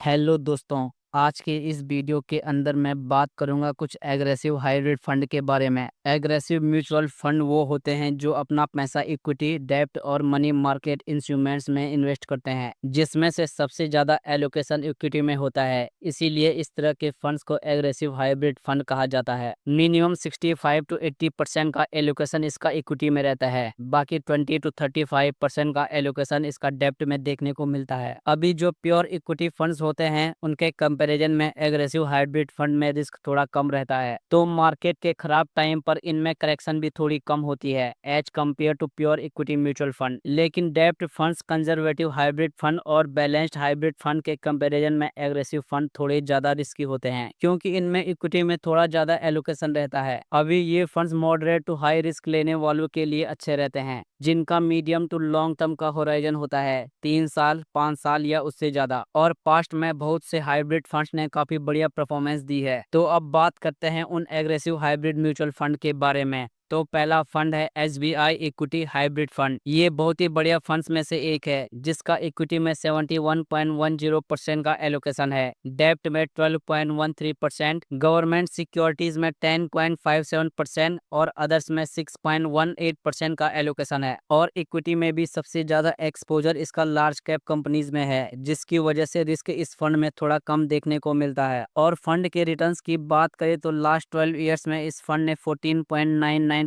Hello दोस्तों। आज के इस वीडियो के अंदर मैं बात करूंगा कुछ एग्रेसिव हाइब्रिड फंड के बारे में। एग्रेसिव म्यूचुअल फंड वो होते हैं जो अपना पैसा इक्विटी, डेब्ट और मनी मार्केट इंस्ट्रूमेंट्स में इन्वेस्ट करते हैं, जिसमें से सबसे ज्यादा एलोकेशन इक्विटी में होता है। इसीलिए इस तरह के फंड्स को एग्रेसिव हाइब्रिड फंड कहा जाता है। मिनिमम 65 to 80% का एलोकेशन इसका इक्विटी में रहता है, बाकी 20 to 35% का एलोकेशन इसका डेब्ट में देखने को मिलता है। अभी जो प्योर इक्विटी फंड्स होते हैं उनके कंपैरिजन में एग्रेसिव हाइब्रिड फंड में रिस्क थोड़ा कम रहता है, तो मार्केट के खराब टाइम पर इनमें करेक्शन भी थोड़ी कम होती है as compare to pure equity mutual fund. लेकिन डेब्ट फंड्स, कंजर्वेटिव हाइब्रिड फंड और बैलेंस्ड हाइब्रिड फंड के कंपैरिजन में एग्रेसिव फंड थोड़े ज्यादा रिस्की होते हैं, क्योंकि इनमें इक्विटी में थोड़ा ज्यादा एलोकेशन रहता है। अभी ये funds moderate to high risk लेने वालों के लिए अच्छे रहते हैं, जिनका मीडियम टू लॉन्ग टर्म का होराइजन होता है 3 साल, 5 साल या उससे ज्यादा। और पास्ट में बहुत से हाइब्रिड फंड्स ने काफी बढ़िया परफॉर्मेंस दी है। तो अब बात करते हैं उन एग्रेसिव हाइब्रिड म्यूचुअल फंड के बारे में। तो पहला फंड है SBI इक्विटी हाइब्रिड फंड। ये बहुत ही बढ़िया फंड्स में से एक है, जिसका इक्विटी में 71.10% का एलोकेशन है, डेब्ट में 12.13%, गवर्नमेंट सिक्योरिटीज में 10.57% और अदर्स में 6.18% का एलोकेशन है। और इक्विटी में भी सबसे ज्यादा एक्सपोजर इसका लार्ज कैप कंपनीज में है, जिसकी वजह से रिस्क इस फंड में थोड़ा कम देखने को मिलता है। और फंड के रिटर्न्स की बात करें तो लास्ट 12 ईयर्स में इस फंड ने 14.99%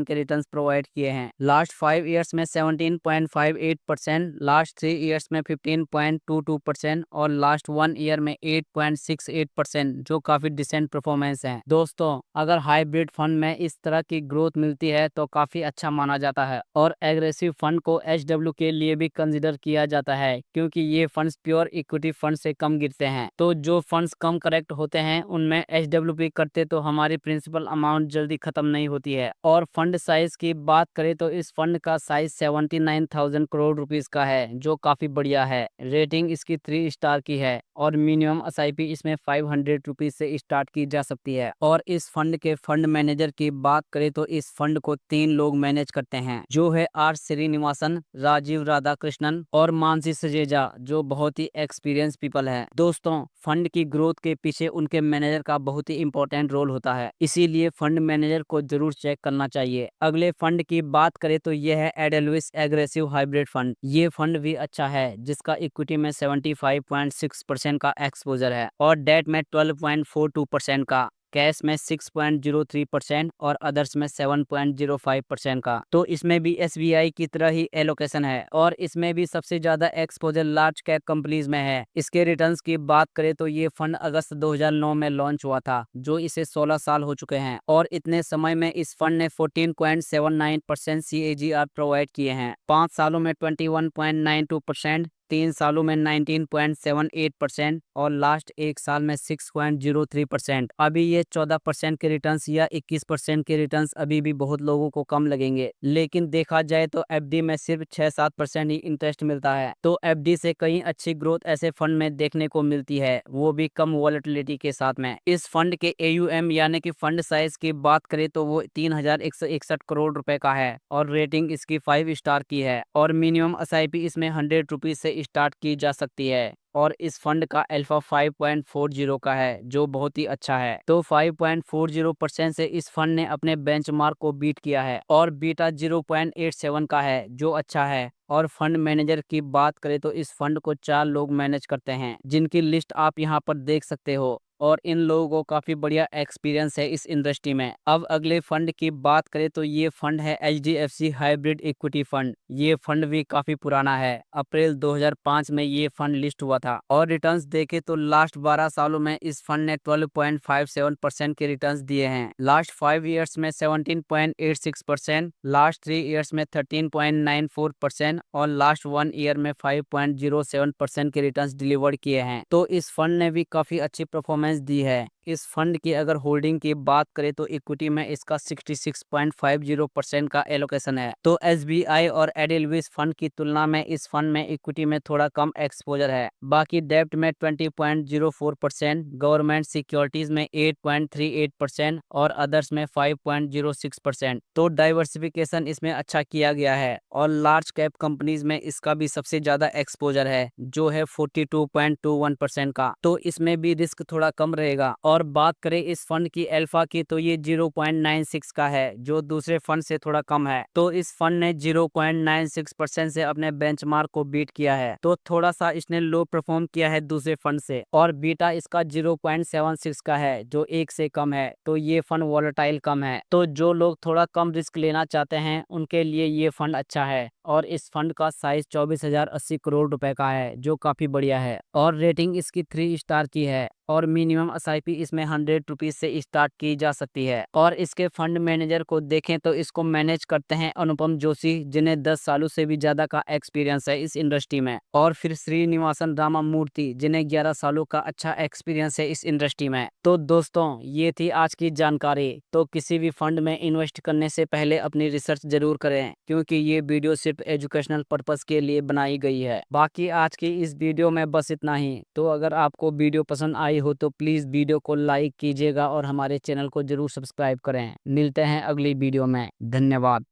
के रिटर्न्स प्रोवाइड किए हैं, लास्ट 5 ईयर्स में 17.58%, लास्ट 3 ईयर्स में 15.22% और लास्ट 1 ईयर में 8.68%, जो काफी डिसेंट परफॉर्मेंस है। दोस्तों, अगर हाइब्रिड फंड में इस तरह की ग्रोथ मिलती है तो काफी अच्छा माना जाता है। और एग्रेसिव फंड को HW के लिए भी कंसिडर किया जाता है, क्योंकि ये फंड्स प्योर इक्विटी फंड से कम गिरते हैं। तो जो फंड्स कम करेक्ट होते हैं उनमें HWP करते तो हमारी प्रिंसिपल अमाउंट जल्दी खत्म नहीं होती है। और फंड साइज की बात करें तो इस फंड का साइज 79,000 करोड़ रुपीस का है, जो काफी बढ़िया है। रेटिंग इसकी 3 स्टार की है और मिनिमम SIP इसमें 500 रुपीज से स्टार्ट की जा सकती है। और इस फंड के फंड मैनेजर की बात करें तो इस फंड को 3 लोग मैनेज करते हैं, जो है R श्रीनिवासन, राजीव राधाकृष्णन और मानसी सजेजा, जो बहुत ही एक्सपीरियंस पीपल है। दोस्तों, फंड की ग्रोथ के पीछे उनके मैनेजर का बहुत ही इंपॉर्टेंट रोल होता है, इसीलिए फंड मैनेजर को जरूर चेक करना चाहिए। अगले फंड की बात करें तो यह है एडेलविस एग्रेसिव हाइब्रिड फंड। ये फंड भी अच्छा है, जिसका इक्विटी में 75.6% का एक्सपोजर है और डेट में 12.42% का, कैश में 6.03% और अदर्स में 7.05% का। तो इसमें भी SBI की तरह ही एलोकेशन है और इसमें भी सबसे ज्यादा एक्सपोजर लार्ज कैप कंपनीज में है। इसके रिटर्न्स की बात करें तो ये फंड अगस्त 2009 में लॉन्च हुआ था, जो इसे 16 साल हो चुके हैं। और इतने समय में इस फंड ने 14.79% CAGR प्रोवाइड किए हैं, 5 सालों में 21.92%, 3 सालों में 19.78% और लास्ट 1 साल में 6.03%। अभी ये 14% के रिटर्न्स या 21% के रिटर्न्स अभी भी बहुत लोगों को कम लगेंगे, लेकिन देखा जाए तो FD में सिर्फ 6-7% ही इंटरेस्ट मिलता है। तो FD से कहीं अच्छी ग्रोथ ऐसे फंड में देखने को मिलती है, वो भी कम वॉलेटिलिटी के साथ में। इस फंड के AUM यानी कि फंड साइज की बात करें तो वो 3,161 करोड़ रुपए का है और रेटिंग इसकी 5 स्टार की है और मिनिमम SIP इसमें 100 रुपीज से स्टार्ट की जा सकती है। और इस फंड का अल्फा 5.40 का है, जो बहुत ही अच्छा है। तो 5.40% से इस फंड ने अपने बेंचमार्क को बीट किया है और बीटा 0.87 का है, जो अच्छा है। और फंड मैनेजर की बात करें तो इस फंड को 4 लोग मैनेज करते हैं, जिनकी लिस्ट आप यहाँ पर देख सकते हो और इन लोगों को काफी बढ़िया एक्सपीरियंस है इस इंडस्ट्री में। अब अगले फंड की बात करें तो ये फंड है HDFC हाइब्रिड इक्विटी फंड। ये फंड भी काफी पुराना है, अप्रैल 2005 में ये फंड लिस्ट हुआ था और रिटर्न्स देखे तो लास्ट 12 सालों में इस फंड ने 12.57% के रिटर्न्स दिए हैं, लास्ट 5 ईयर्स में 17.86%, लास्ट 3 ईयर्स में 13.94% और लास्ट 1 ईयर में 5.07% के रिटर्न्स डिलीवर किए हैं। तो इस फंड ने भी काफी अच्छी परफॉर्मेंस दी है। इस फंड की अगर होल्डिंग की बात करें तो इक्विटी में इसका 66.50% का एलोकेशन है। तो एसबीआई और एडिलविस फंड की तुलना में इस फंड में इक्विटी में थोड़ा कम एक्सपोजर है। बाकी डेब्ट में 20.04%, गवर्नमेंट सिक्योरिटीज में 8.38% और अदर्स में 5.06%। तो डाइवर्सिफिकेशन इसमें अच्छा किया गया है और लार्ज कैप कंपनीज में इसका भी सबसे ज्यादा एक्सपोजर है जो है 42.21% का। तो इसमें भी रिस्क थोड़ा कम रहेगा। और बात करें इस फंड की अल्फा की तो ये 0.96 का है जो दूसरे फंड से थोड़ा कम है। तो इस फंड ने 0.96% से अपने बेंचमार्क को बीट किया है। तो थोड़ा सा इसने लो परफॉर्म किया है दूसरे फंड से। और बीटा इसका 0.76 का है जो 1 से कम है। तो ये फंड वॉलेटाइल कम है। तो जो लोग थोड़ा कम रिस्क लेना चाहते हैं उनके लिए ये फंड अच्छा है। और इस फंड का साइज 24,080 करोड़ रुपए का है जो काफी बढ़िया है। और रेटिंग इसकी 3 स्टार की है। और मिनिमम एसआईपी इसमें 100 रुपीज से स्टार्ट की जा सकती है। और इसके फंड मैनेजर को देखें तो इसको मैनेज करते हैं अनुपम जोशी जिन्हें 10 सालों से भी ज्यादा का एक्सपीरियंस है इस इंडस्ट्री में। और फिर श्रीनिवासन रामामूर्ति जिन्हें 11 सालों का अच्छा एक्सपीरियंस है इस इंडस्ट्री में। तो दोस्तों ये थी आज की जानकारी। तो किसी भी फंड में इन्वेस्ट करने से पहले अपनी रिसर्च जरूर करें क्योंकि ये वीडियो सिर्फ एजुकेशनल पर्पस के लिए बनाई गई है। बाकी आज की इस वीडियो में बस इतना ही। तो अगर आपको वीडियो पसंद आई हो तो प्लीज वीडियो को लाइक कीजिएगा और हमारे चैनल को जरूर सब्सक्राइब करें। मिलते हैं अगली वीडियो में। धन्यवाद।